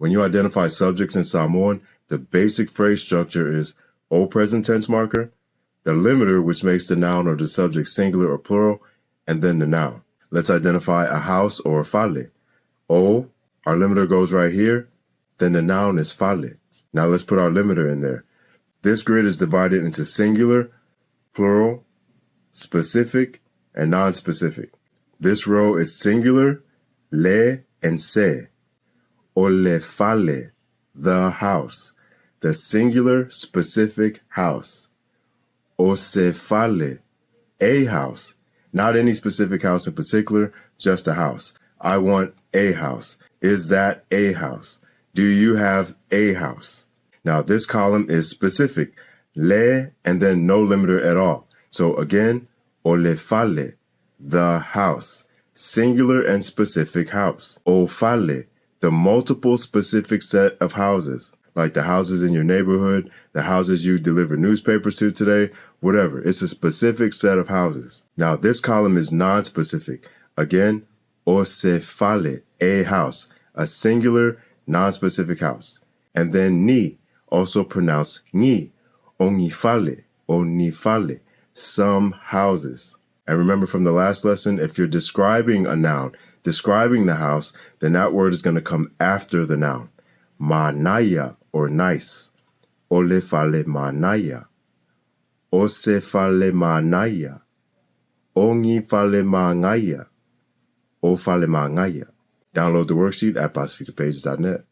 When you identify subjects in Samoan, the basic phrase structure is o present tense marker, the limiter which makes the noun or the subject singular or plural, and then the noun. Let's identify a house or a fale. O, our limiter goes right here, then the noun is fale. Now let's put our limiter in there. This grid is divided into singular, plural, specific, and non-specific. This row is singular, le, and se. O le fale, the house, the singular, specific house. O se fale, a house, not any specific house in particular, just a house. I want a house. Is that a house? Do you have a house? Now this column is specific, le, and then no limiter at all. So again, o le fale, the house, singular and specific house. O fale, the multiple specific set of houses, like the houses in your neighborhood, the houses you deliver newspapers to today, whatever. It's a specific set of houses. Now this column is non-specific. Again, o se fale, a house, a singular, non-specific house. And then ni, also pronounced ni, ongi fale, some houses. And remember from the last lesson, if you're describing a noun, describing the house, then that word is going to come after the noun. Manaya, or nice. Ole fale manaya. Ose fale manaya. Ongi fale mangaya. O fale mangaya. Download the worksheet at pacificapages.net.